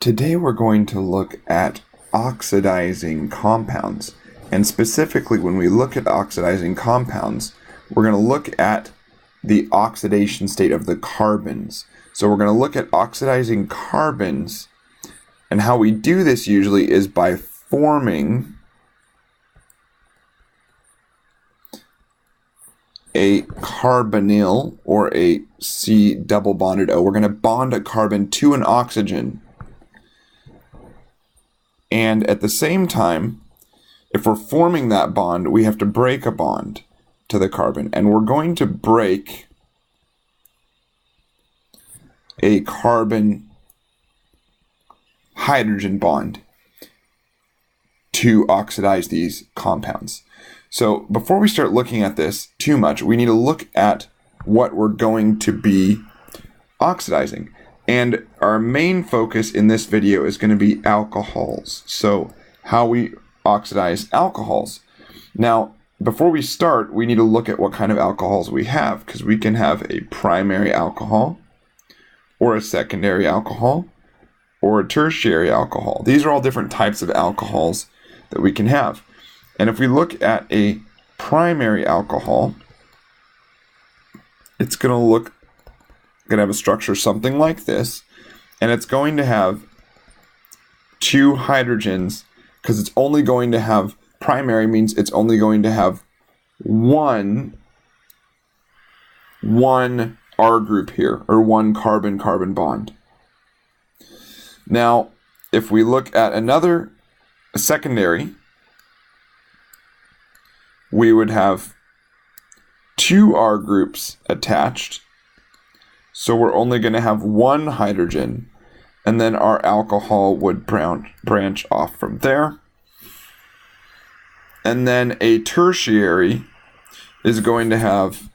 Today we're going to look at oxidizing compounds. And specifically, when we look at oxidizing compounds, we're going to look at the oxidation state of the carbons. So we're going to look at oxidizing carbons, and how we do this usually is by forming a carbonyl or a C double bonded O. We're going to bond a carbon to an oxygen. And at the same time, if we're forming that bond, we have to break a bond to the carbon. And we're going to break a carbon-hydrogen bond to oxidize these compounds. So before we start looking at this too much, we need to look at what we're going to be oxidizing. And our main focus in this video is going to be alcohols. So how we oxidize alcohols. Now, before we start, we need to look at what kind of alcohols we have, because we can have a primary alcohol, or a secondary alcohol, or a tertiary alcohol. These are all different types of alcohols that we can have. And if we look at a primary alcohol, it's going to have a structure something like this, and it's going to have two hydrogens, because it's only going to have, primary means it's only going to have one R group here, or one carbon-carbon bond. Now, if we look at a secondary, we would have two R groups attached. So we're only going to have one hydrogen, and then our alcohol would branch off from there. And then a tertiary is going to have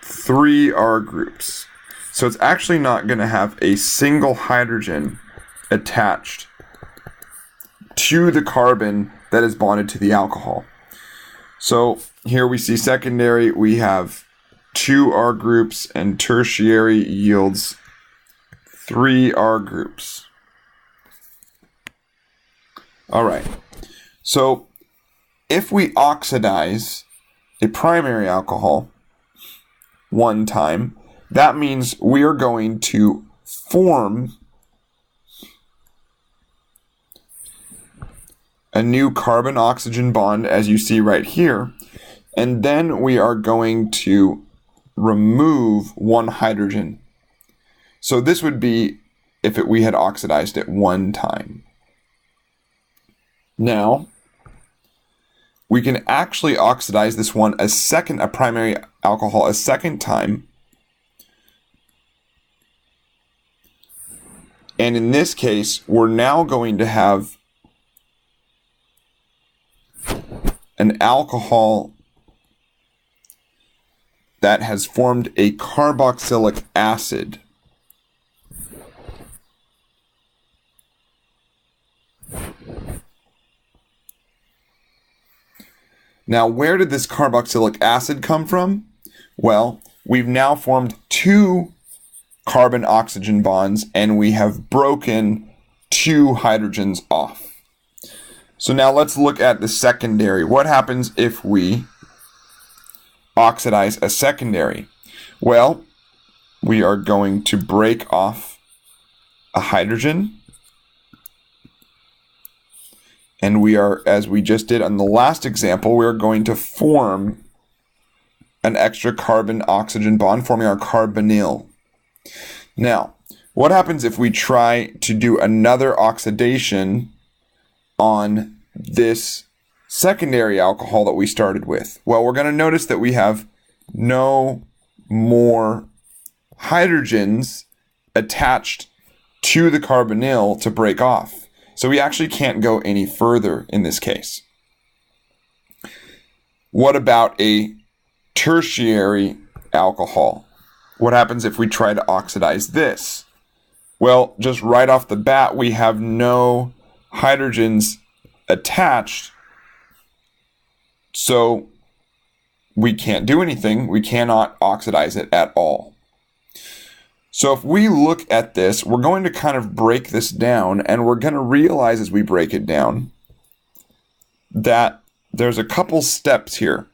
three R groups. So it's actually not going to have a single hydrogen attached to the carbon that is bonded to the alcohol. So here we see secondary, we have two R groups, and tertiary yields three R groups. All right, so if we oxidize a primary alcohol one time, that means we are going to form a new carbon-oxygen bond, as you see right here, and then we are going to remove one hydrogen. So this would be if we had oxidized it one time. Now, we can actually oxidize this one a primary alcohol a second time. And in this case, we're now going to have an alcohol that has formed a carboxylic acid. Now, where did this carboxylic acid come from? Well, we've now formed two carbon-oxygen bonds, and we have broken two hydrogens off. So now let's look at the secondary. What happens if we oxidize a secondary? Well, we are going to break off a hydrogen, and we are, as we just did on the last example, we are going to form an extra carbon-oxygen bond, forming our carbonyl. Now, what happens if we try to do another oxidation on this secondary alcohol that we started with? Well, we're going to notice that we have no more hydrogens attached to the carbonyl to break off. So we actually can't go any further in this case. What about a tertiary alcohol? What happens if we try to oxidize this? Well, just right off the bat, we have no hydrogens attached, so we can't do anything. We cannot oxidize it at all. So if we look at this, we're going to kind of break this down, and we're going to realize as we break it down that there's a couple steps here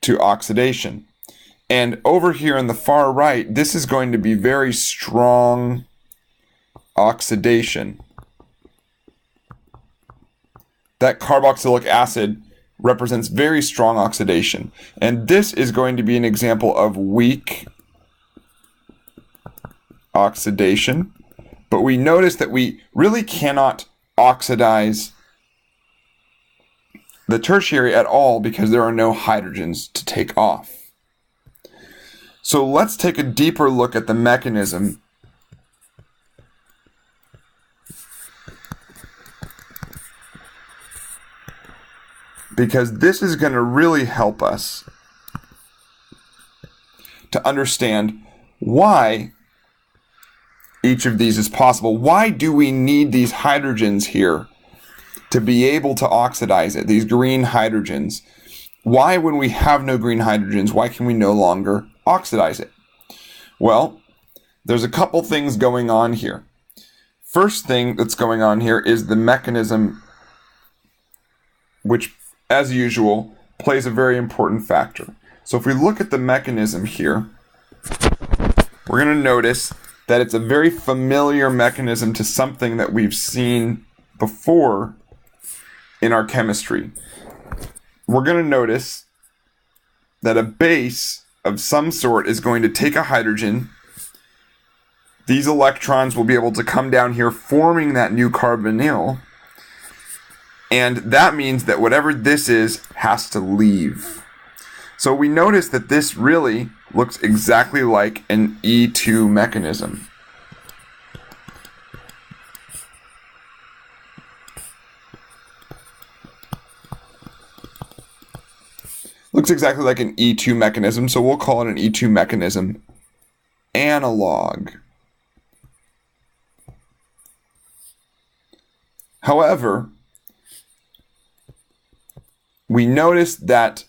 to oxidation. And over here on the far right, this is going to be very strong oxidation. That carboxylic acid represents very strong oxidation. And this is going to be an example of weak oxidation. But we notice that we really cannot oxidize the tertiary at all because there are no hydrogens to take off. So let's take a deeper look at the mechanism because this is going to really help us to understand why each of these is possible. Why do we need these hydrogens here to be able to oxidize it, these green hydrogens? Why, when we have no green hydrogens, why can we no longer oxidize it? Well, there's a couple things going on here. First thing that's going on here is the mechanism, which, as usual, plays a very important factor. So if we look at the mechanism here, we're going to notice that it's a very familiar mechanism to something that we've seen before in our chemistry. We're going to notice that a base of some sort is going to take a hydrogen. These electrons will be able to come down here, forming that new carbonyl. And that means that whatever this is has to leave. So we notice that this really looks exactly like an E2 mechanism. Looks exactly like an E2 mechanism, so we'll call it an E2 mechanism analog. However, we noticed that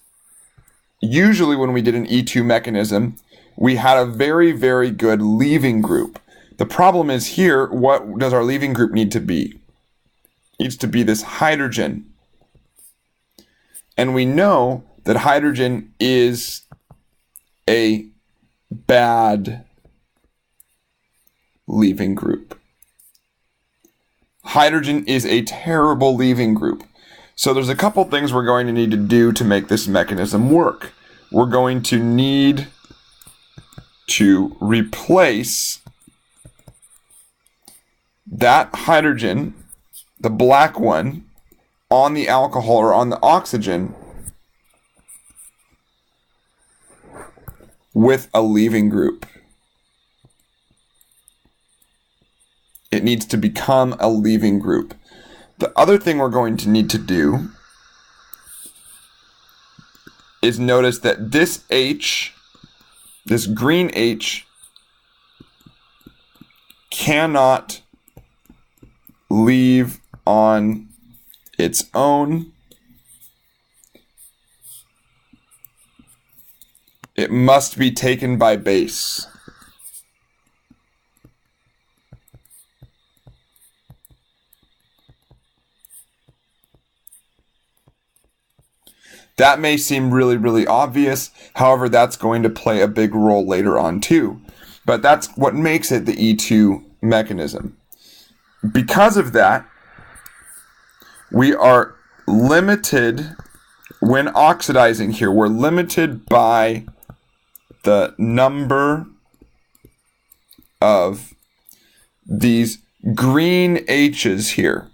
usually when we did an E2 mechanism, we had a very, very good leaving group. The problem is here, what does our leaving group need to be? It needs to be this hydrogen. And we know that hydrogen is a bad leaving group. Hydrogen is a terrible leaving group. So there's a couple things we're going to need to do to make this mechanism work. We're going to need to replace that hydrogen, the black one, on the alcohol or on the oxygen with a leaving group. It needs to become a leaving group. The other thing we're going to need to do is notice that this H, this green H, cannot leave on its own. It must be taken by base. That may seem really, really obvious. However, that's going to play a big role later on too. But that's what makes it the E2 mechanism. Because of that, we are limited when oxidizing here. We're limited by the number of these green H's here.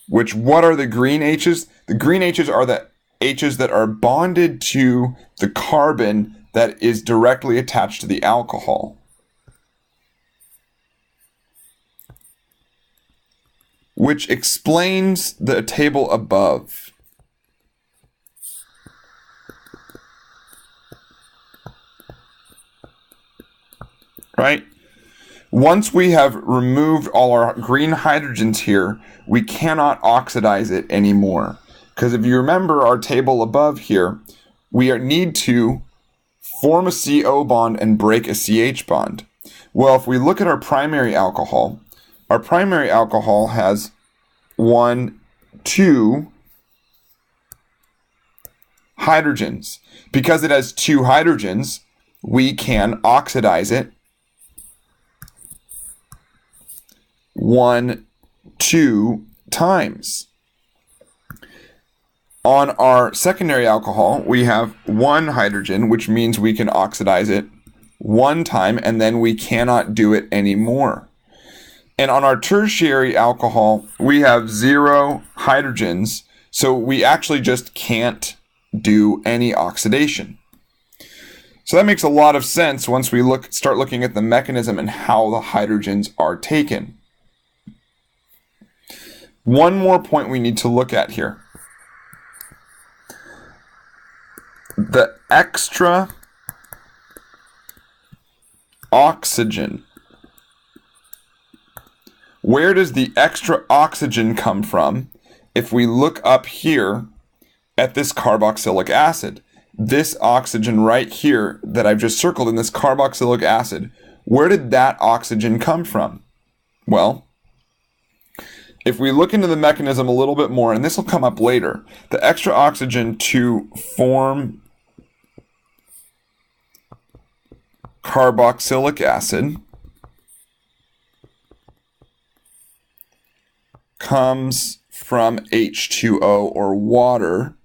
Which, what are the green H's? The green H's are the H's that are bonded to the carbon that is directly attached to the alcohol. Which explains the table above. Right? Once we have removed all our green hydrogens here, we cannot oxidize it anymore. Because if you remember our table above here, we need to form a CO bond and break a CH bond? Well, if we look at our primary alcohol has 1, 2 hydrogens. Because it has 2 hydrogens, we can oxidize it 1, 2 times. On our secondary alcohol, we have 1 hydrogen, which means we can oxidize it 1 time, and then we cannot do it anymore. And on our tertiary alcohol, we have 0 hydrogens, so we actually just can't do any oxidation. So that makes a lot of sense once we start looking at the mechanism and how the hydrogens are taken. One more point we need to look at here. The extra oxygen. Where does the extra oxygen come from? If we look up here at this carboxylic acid, this oxygen right here that I've just circled in this carboxylic acid, where did that oxygen come from? Well, if we look into the mechanism a little bit more, and this will come up later, the extra oxygen to form carboxylic acid comes from H2O, or water,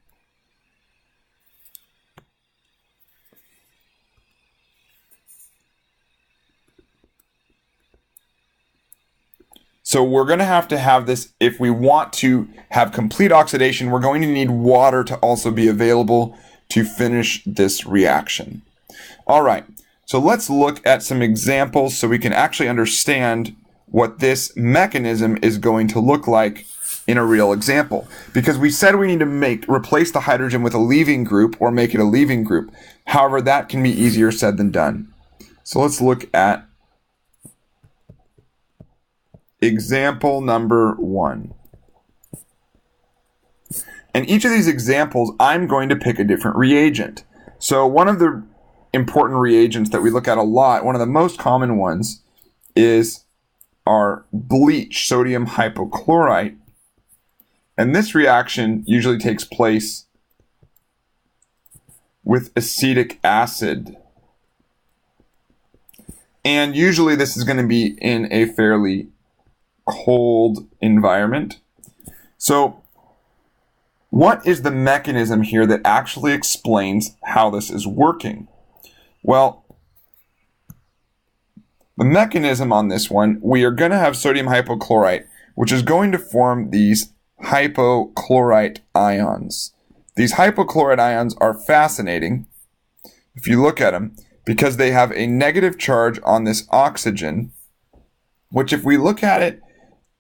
so we're going to have this. If we want to have complete oxidation, we're going to need water to also be available to finish this reaction. All right, so let's look at some examples so we can actually understand what this mechanism is going to look like in a real example. Because we said we need to replace the hydrogen with a leaving group or make it a leaving group. However, that can be easier said than done. So let's look at example number 1. And each of these examples, I'm going to pick a different reagent. So one of the important reagents that we look at a lot, one of the most common ones, is our bleach, sodium hypochlorite. And this reaction usually takes place with acetic acid. And usually this is going to be in a fairly cold environment. So what is the mechanism here that actually explains how this is working? Well, the mechanism on this one, we are going to have sodium hypochlorite, which is going to form these hypochlorite ions. These hypochlorite ions are fascinating, if you look at them, because they have a negative charge on this oxygen, which if we look at it,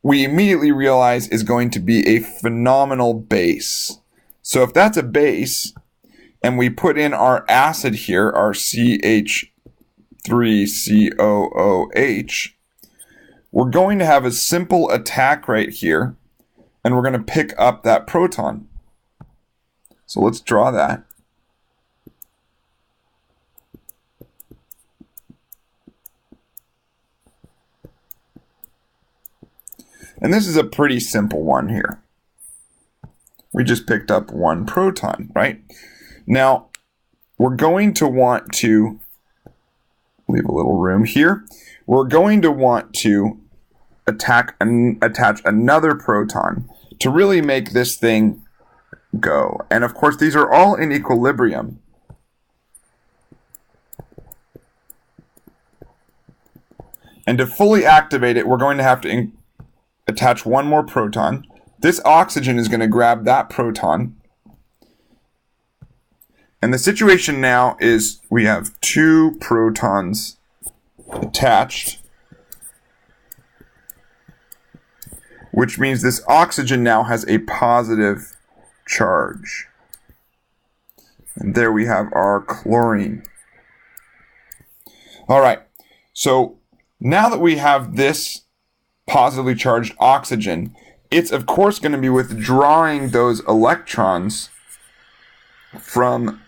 we immediately realize is going to be a phenomenal base. So if that's a base, and we put in our acid here, our CH3COOH, we're going to have a simple attack right here, and we're going to pick up that proton. So let's draw that. And this is a pretty simple one here. We just picked up 1 proton, right? Now, we're going to want to leave a little room here. We're going to want to attach another proton to really make this thing go. And of course, these are all in equilibrium. And to fully activate it, we're going to have to attach 1 more proton. This oxygen is going to grab that proton. And the situation now is we have 2 protons attached, which means this oxygen now has a positive charge. And there we have our chlorine. All right, so now that we have this positively charged oxygen, it's of course going to be withdrawing those electrons from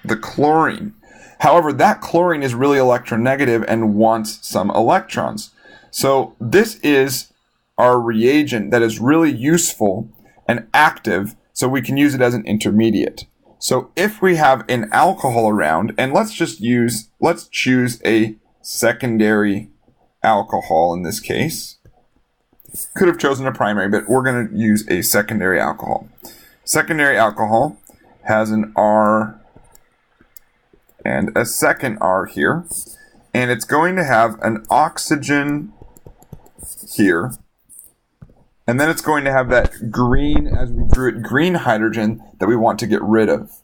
the chlorine. However, that chlorine is really electronegative and wants some electrons. So this is our reagent that is really useful and active, so we can use it as an intermediate. So if we have an alcohol around, and let's choose a secondary alcohol in this case. Could have chosen a primary, but we're going to use a secondary alcohol. Secondary alcohol has an R and a second R here, and it's going to have an oxygen here, and then it's going to have that green, as we drew it, green hydrogen that we want to get rid of.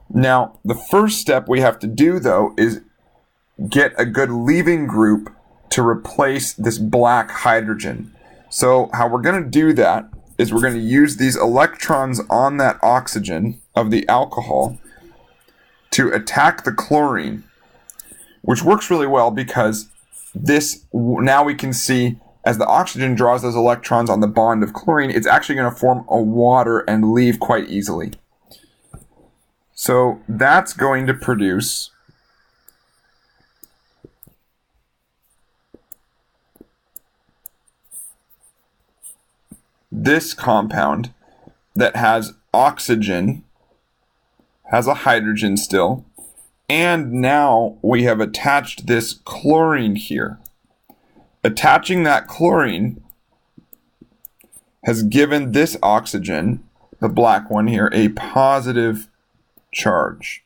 Now, the first step we have to do, though, is get a good leaving group to replace this black hydrogen. So how we're going to do that is we're going to use these electrons on that oxygen of the alcohol to attack the chlorine, which works really well because now we can see as the oxygen draws those electrons on the bond of chlorine, it's actually going to form a water and leave quite easily. So that's going to produce this compound that has oxygen, has a hydrogen still, and now we have attached this chlorine here. Attaching that chlorine has given this oxygen, the black one here, a positive charge.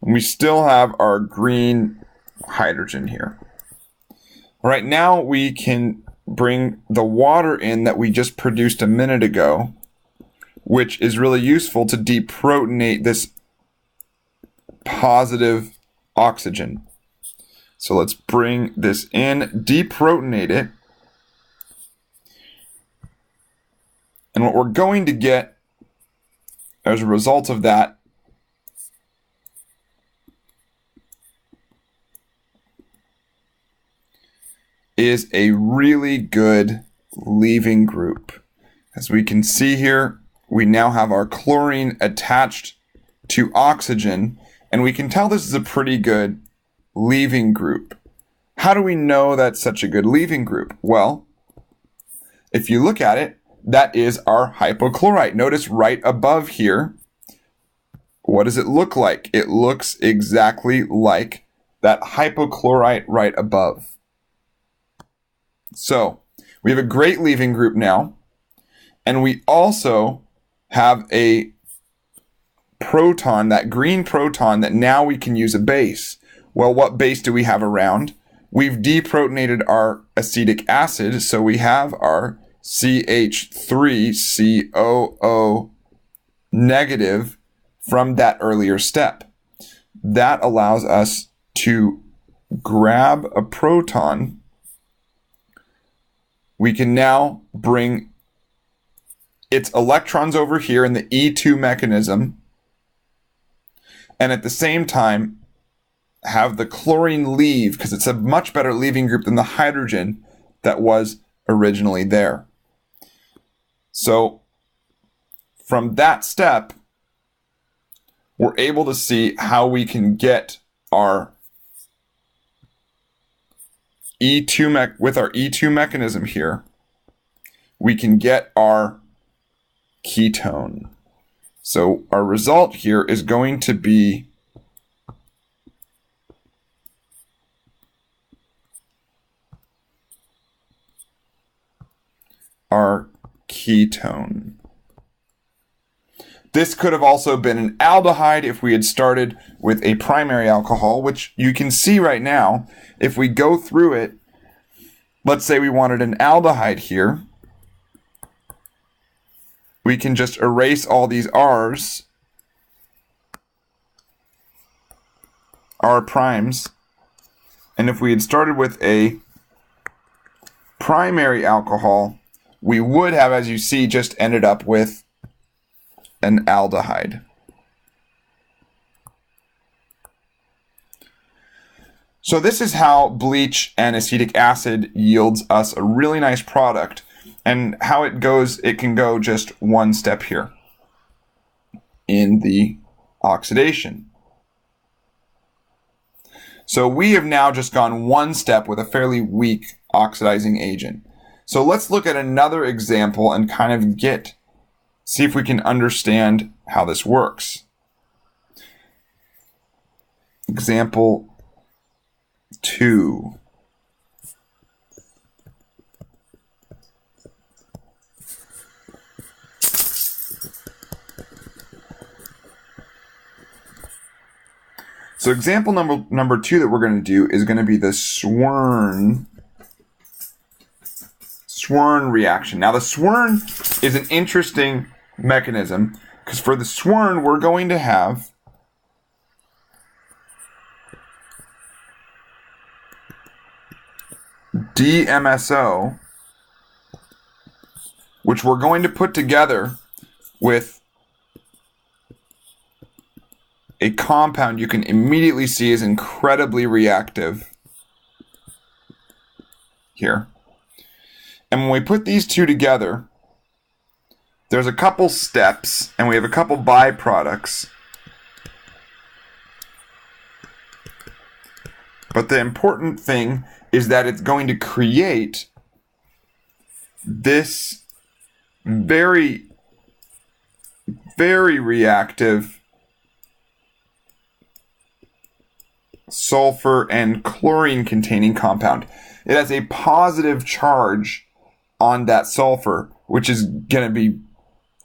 And we still have our green hydrogen here. Right now we can bring the water in that we just produced a minute ago, which is really useful to deprotonate this positive oxygen. So let's bring this in, deprotonate it. And what we're going to get as a result of that is a really good leaving group. As we can see here, we now have our chlorine attached to oxygen, and we can tell this is a pretty good leaving group. How do we know that's such a good leaving group? Well, if you look at it, that is our hypochlorite. Notice right above here, what does it look like? It looks exactly like that hypochlorite right above. So we have a great leaving group now, and we also have a proton, that green proton, that now we can use a base. Well, what base do we have around? We've deprotonated our acetic acid, so we have our CH3COO negative from that earlier step. That allows us to grab a proton. We can now bring its electrons over here in the E2 mechanism, and at the same time have the chlorine leave, because it's a much better leaving group than the hydrogen that was originally there. So from that step, we're able to see how we can get our with our E2 mechanism here, we can get our ketone. So our result here is going to be our ketone. This could have also been an aldehyde if we had started with a primary alcohol, which you can see right now. If we go through it, let's say we wanted an aldehyde here, we can just erase all these R's, R primes, and if we had started with a primary alcohol, we would have, as you see, just ended up with an aldehyde. So this is how bleach and acetic acid yields us a really nice product, and how it goes, it can go just one step here in the oxidation. So we have now just gone one step with a fairly weak oxidizing agent. So let's look at another example and kind of see if we can understand how this works. Example 2. So example number 2 that we're going to do is going to be the Swern reaction. Now the Swern is an interesting mechanism because for the Swern we're going to have DMSO, which we're going to put together with a compound you can immediately see is incredibly reactive here. And when we put these two together, there's a couple steps and we have a couple byproducts. But the important thing is that it's going to create this very, very reactive sulfur and chlorine containing compound. It has a positive charge on that sulfur, which is going to be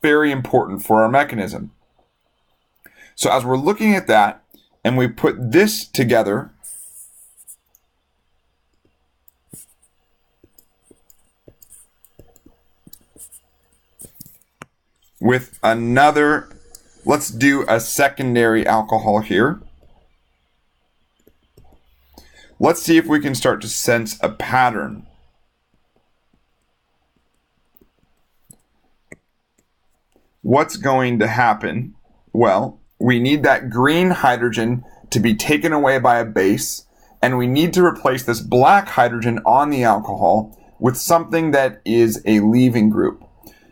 very important for our mechanism. So as we're looking at that and we put this together, with another, let's do a secondary alcohol here. Let's see if we can start to sense a pattern. What's going to happen? Well, we need that green hydrogen to be taken away by a base, and we need to replace this black hydrogen on the alcohol with something that is a leaving group.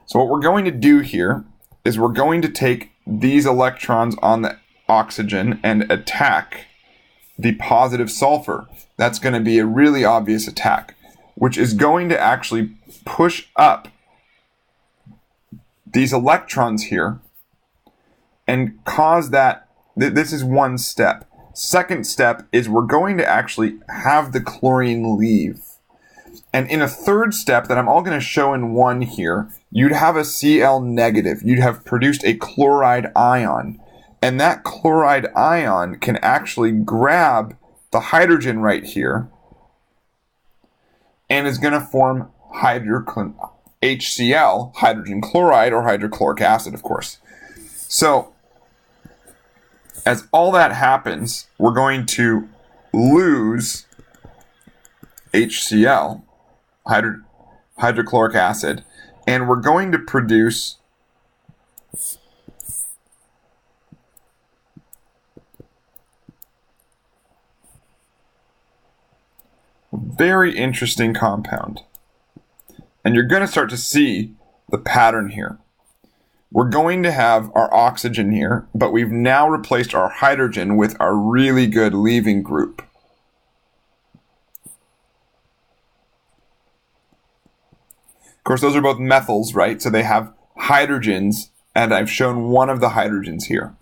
So what we're going to do here is we're going to take these electrons on the oxygen and attack the positive sulfur. That's going to be a really obvious attack, which is going to actually push up these electrons here and cause that. This is one step. Second step is we're going to actually have the chlorine leave. And in a third step that I'm all going to show in one here, you'd have a Cl negative. You'd have produced a chloride ion. And that chloride ion can actually grab the hydrogen right here and is going to form HCl, hydrogen chloride, or hydrochloric acid, of course. So as all that happens, we're going to lose HCl, hydrochloric acid, and we're going to produce a very interesting compound. And you're going to start to see the pattern here. We're going to have our oxygen here, but we've now replaced our hydrogen with our really good leaving group. Of course, those are both methyls, right? So they have hydrogens, and I've shown one of the hydrogens here.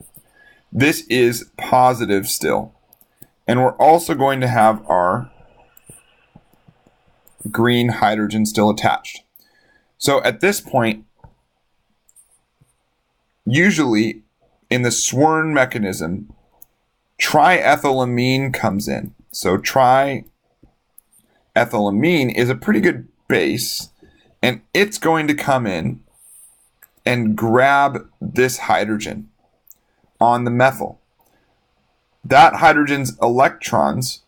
This is positive still. And we're also going to have our green hydrogen still attached. So at this point, usually in the Swern mechanism, triethylamine comes in. So triethylamine is a pretty good base, and it's going to come in and grab this hydrogen on the methyl. That hydrogen's electrons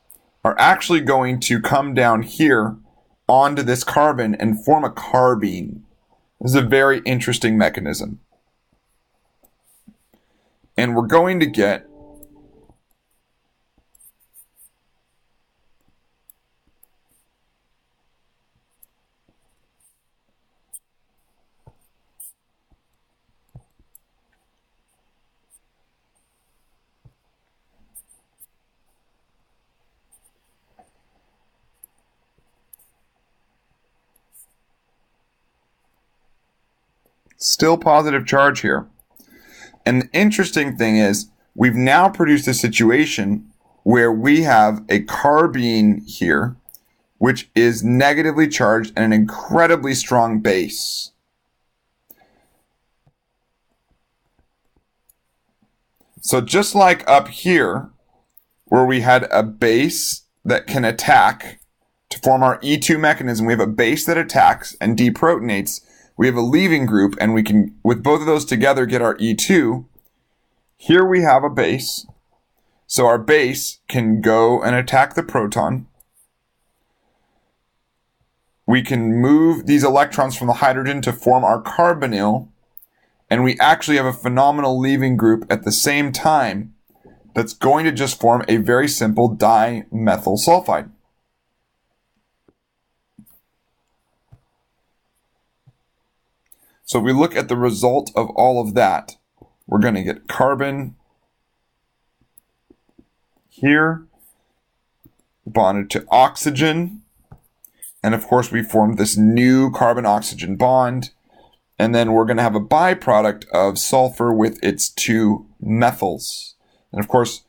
are actually going to come down here onto this carbon and form a carbene. This is a very interesting mechanism. And we're going to get Still positive charge here. And the interesting thing is, we've now produced a situation where we have a carbene here, which is negatively charged and an incredibly strong base. So just like up here, where we had a base that can attack to form our E2 mechanism, we have a base that attacks and deprotonates. We have a leaving group, and we can, with both of those together, get our E2. Here we have a base. So our base can go and attack the proton. We can move these electrons from the hydrogen to form our carbonyl. And we actually have a phenomenal leaving group at the same time that's going to just form a very simple dimethyl sulfide. So if we look at the result of all of that, we're going to get carbon here, bonded to oxygen. And of course, we formed this new carbon-oxygen bond. And then we're going to have a byproduct of sulfur with its two methyls. And of course,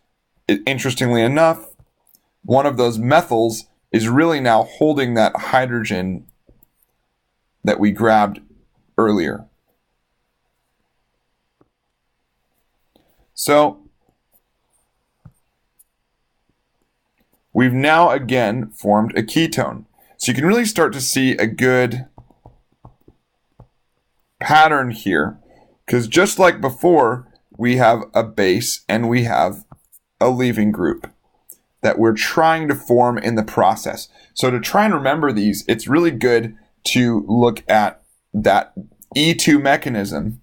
interestingly enough, one of those methyls is really now holding that hydrogen that we grabbed earlier. So we've now again formed a ketone. So you can really start to see a good pattern here, because just like before, we have a base and we have a leaving group that we're trying to form in the process. So to try and remember these, it's really good to look at that E2 mechanism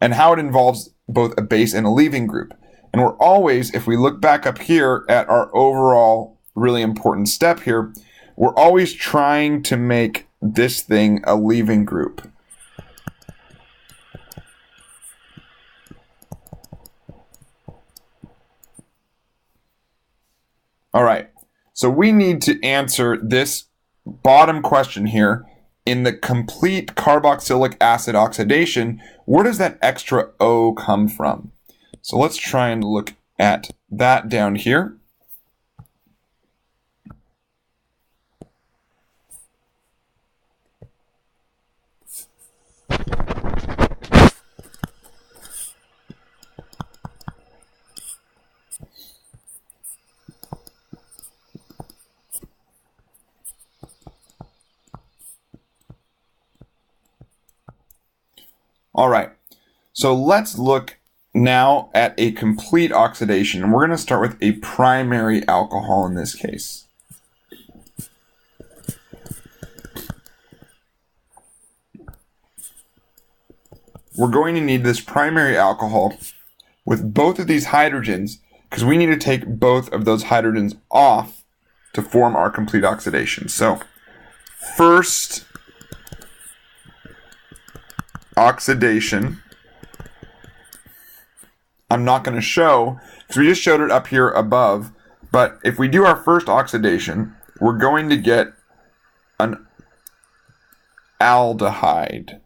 and how it involves both a base and a leaving group. And we're always, if we look back up here at our overall really important step here, we're always trying to make this thing a leaving group. All right, so we need to answer this bottom question here. In the complete carboxylic acid oxidation, where does that extra O come from? So let's try and look at that down here. All right, so let's look now at a complete oxidation. And we're going to start with a primary alcohol in this case. We're going to need this primary alcohol with both of these hydrogens, because we need to take both of those hydrogens off to form our complete oxidation. So first oxidation, I'm not going to show because we just showed it up here above, but if we do our first oxidation, we're going to get an aldehyde.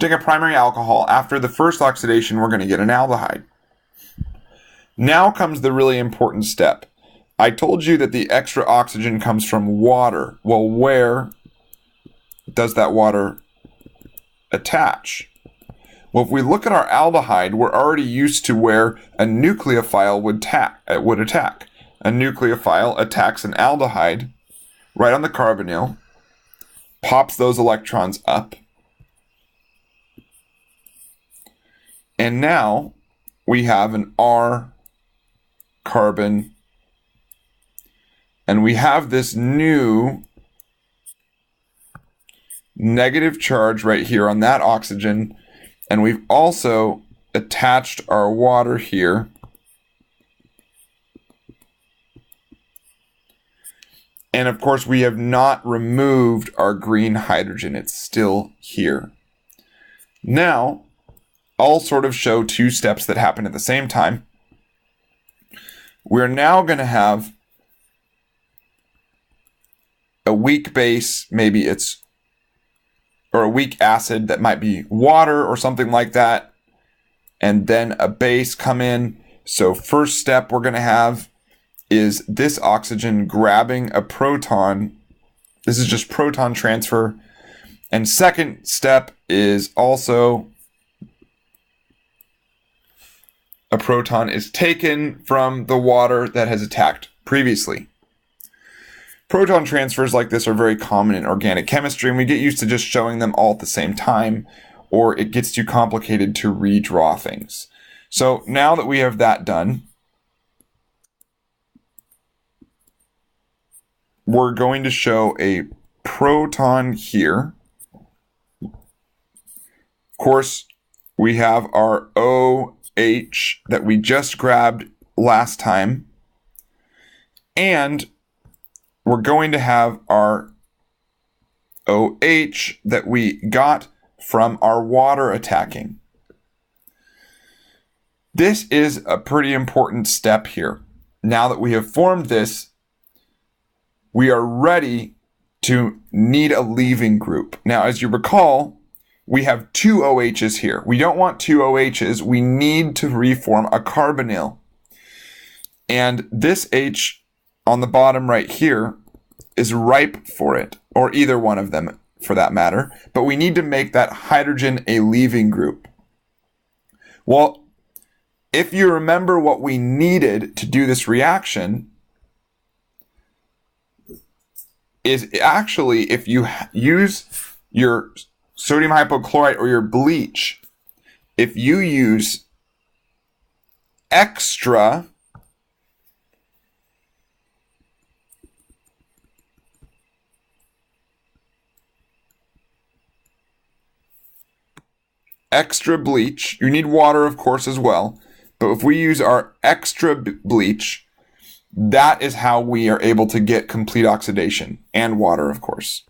Take a primary alcohol. After the first oxidation, we're going to get an aldehyde. Now comes the really important step. I told you that the extra oxygen comes from water. Well, where does that water attach? Well, if we look at our aldehyde, we're already used to where a nucleophile would attack. A nucleophile attacks an aldehyde right on the carbonyl, pops those electrons up, and now we have an R carbon, and we have this new negative charge right here on that oxygen, and we've also attached our water here. And of course, we have not removed our green hydrogen. It's still here. Now, I'll sort of show two steps that happen at the same time. We're now going to have a weak base, maybe it's, or a weak acid that might be water or something like that, and then a base come in. So first step we're going to have is this oxygen grabbing a proton. This is just proton transfer. And second step is also a proton is taken from the water that has attacked previously. Proton transfers like this are very common in organic chemistry, and we get used to just showing them all at the same time, or it gets too complicated to redraw things. So now that we have that done, we're going to show a proton here. Of course, we have our OH that we just grabbed last time, and we're going to have our OH that we got from our water attacking. This is a pretty important step here. Now that we have formed this, we are ready to need a leaving group. Now, as you recall, we have two OHs here. We don't want two OHs. We need to reform a carbonyl. And this H on the bottom right here is ripe for it, or either one of them for that matter. But we need to make that hydrogen a leaving group. Well, if you remember what we needed to do this reaction, is actually if you use your sodium hypochlorite or your bleach, if you use extra bleach, you need water of course as well, but if we use our extra bleach, that is how we are able to get complete oxidation, and water of course.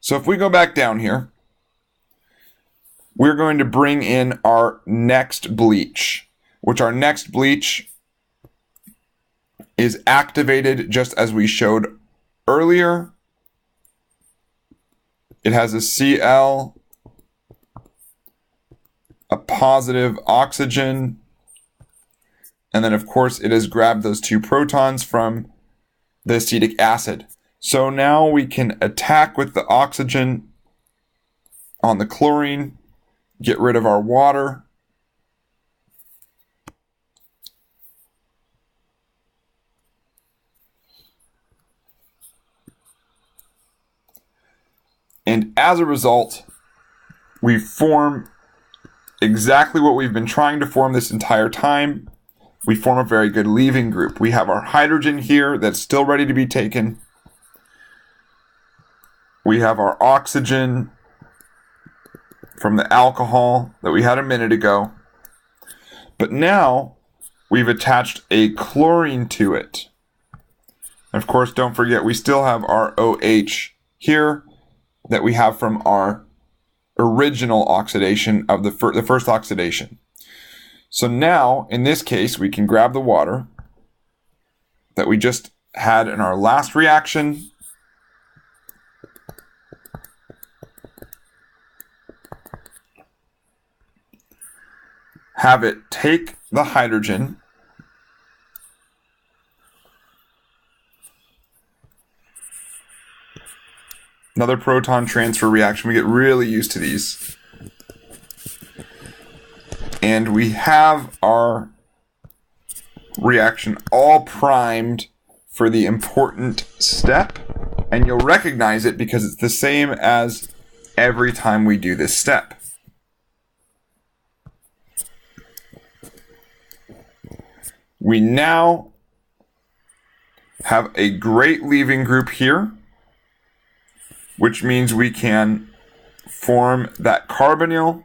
So if we go back down here, we're going to bring in our next bleach, which our next bleach is activated just as we showed earlier. It has a Cl, a positive oxygen, and then of course it has grabbed those two protons from the acetic acid. So now we can attack with the oxygen on the chlorine, get rid of our water, and as a result, we form exactly what we've been trying to form this entire time. We form a very good leaving group. We have our hydrogen here that's still ready to be taken. We have our oxygen from the alcohol that we had a minute ago. But now we've attached a chlorine to it. And of course, don't forget, we still have our OH here that we have from our original oxidation of the first oxidation. So now, in this case, we can grab the water that we just had in our last reaction, have it take the hydrogen, another proton transfer reaction. We get really used to these. And we have our reaction all primed for the important step. And you'll recognize it because it's the same as every time we do this step. We now have a great leaving group here, which means we can form that carbonyl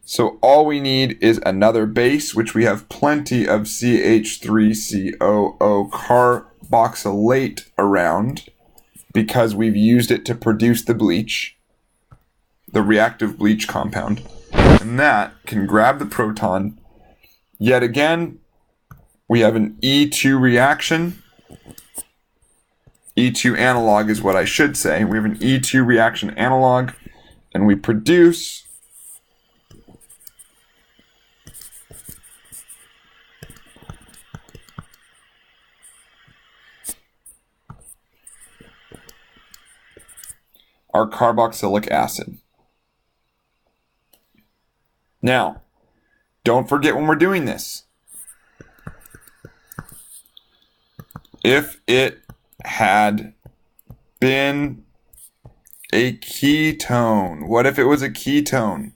So all we need is another base, which we have plenty of CH3COO carboxylate around because we've used it to produce the bleach, the reactive bleach compound. And that can grab the proton. Yet again, we have an E2 reaction. E2 analog is what I should say. We have an E2 reaction analog, and we produce our carboxylic acid. Now, don't forget when we're doing this, if it had been a ketone, what if it was a ketone?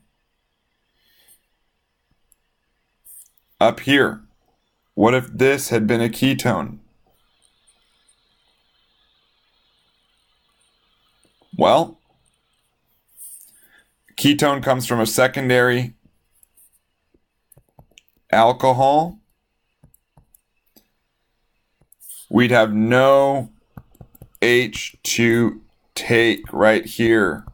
Up here, what if this had been a ketone? Well, ketone comes from a secondary alcohol. We'd have no H to take right here.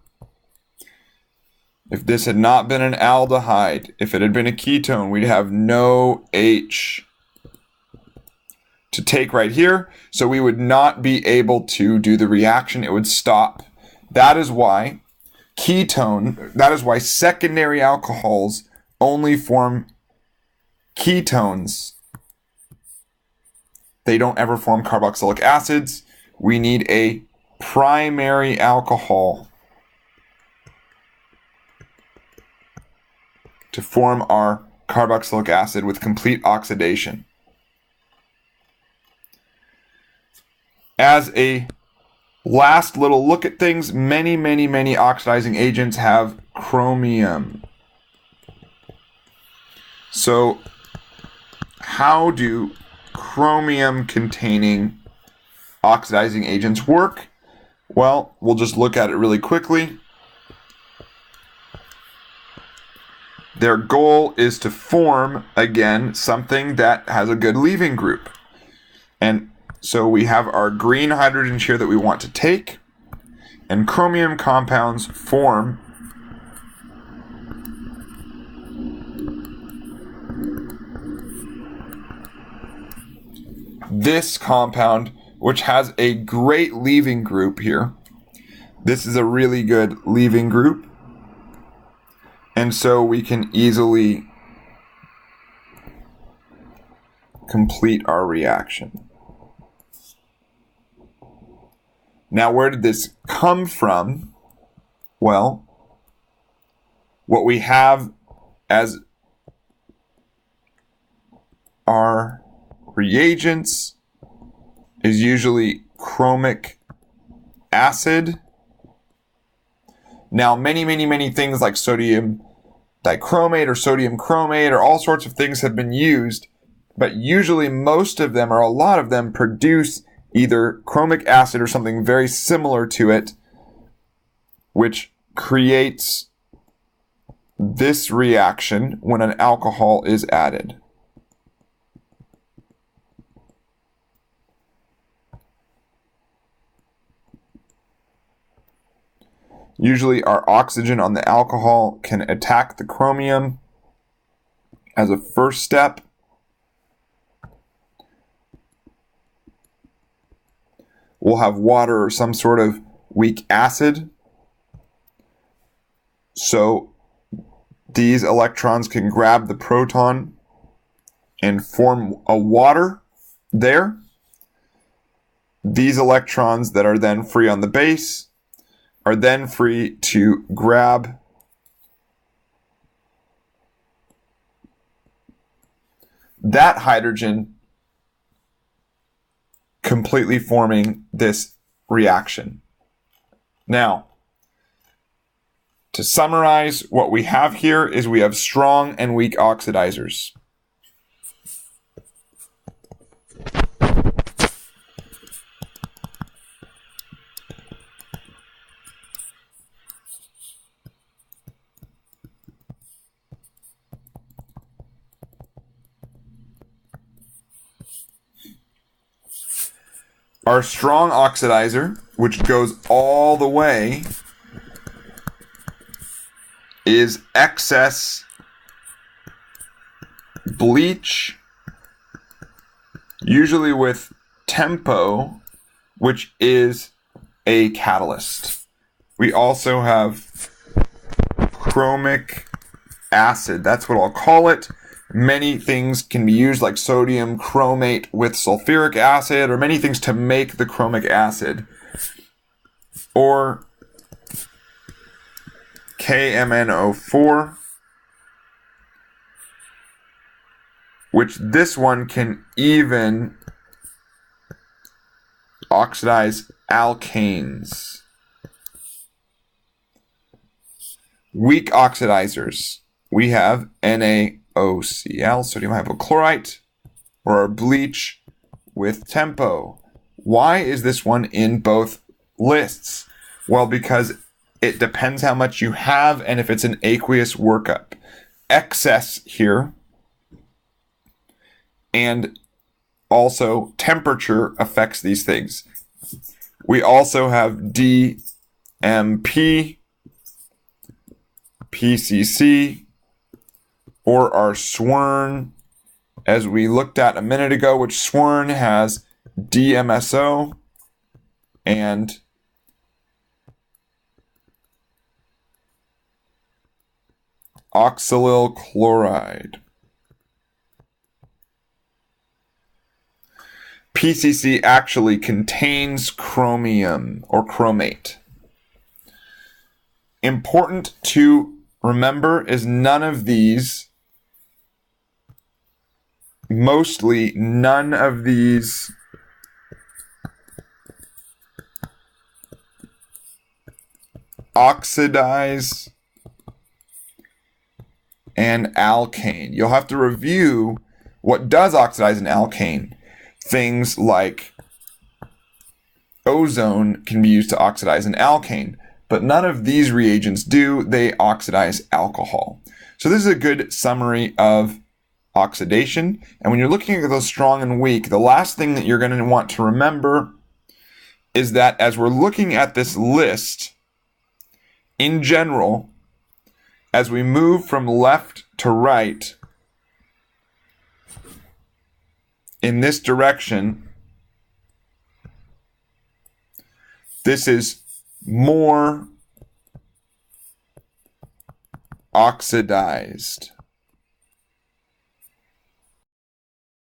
If this had not been an aldehyde, if it had been a ketone, we'd have no H to take right here. So we would not be able to do the reaction. It would stop. That is why secondary alcohols only form ketones. They don't ever form carboxylic acids. We need a primary alcohol to form our carboxylic acid with complete oxidation. As a last little look at things, many oxidizing agents have chromium. So how do chromium-containing oxidizing agents work? Well, we'll just look at it really quickly. Their goal is to form, again, something that has a good leaving group. And so we have our green hydrogens here that we want to take, and chromium compounds form this compound, which has a great leaving group here. This is a really good leaving group. And so we can easily complete our reaction. Now, where did this come from? Well, what we have as our reagents is usually chromic acid. Now, many things like sodium dichromate or sodium chromate or all sorts of things have been used, but usually most of them or a lot of them produce either chromic acid or something very similar to it, which creates this reaction when an alcohol is added. Usually our oxygen on the alcohol can attack the chromium as a first step. We'll have water or some sort of weak acid. So these electrons can grab the proton and form a water there. These electrons that are then free on the base are then free to grab that hydrogen, completely forming this reaction. Now, to summarize, what we have here is we have strong and weak oxidizers. Our strong oxidizer, which goes all the way, is excess bleach, usually with tempo, which is a catalyst. We also have chromic acid. That's what I'll call it. Many things can be used, like sodium chromate with sulfuric acid, or many things to make the chromic acid. Or KMNO4, which this one can even oxidize alkanes. Weak oxidizers. We have NaOCl, sodium hypochlorite, or our bleach with tempo. Why is this one in both lists? Well, because it depends how much you have and if it's an aqueous workup. Excess here, and also temperature affects these things. We also have DMP, PCC, or our Swern, as we looked at a minute ago, which Swern has DMSO and oxalyl chloride. PCC actually contains chromium or chromate. Important to remember is mostly none of these oxidize an alkane. You'll have to review what does oxidize an alkane. Things like ozone can be used to oxidize an alkane, but none of these reagents do. They oxidize alcohol. So this is a good summary of oxidation. And when you're looking at those strong and weak, the last thing that you're going to want to remember is that as we're looking at this list, in general, as we move from left to right in this direction, this is more oxidized.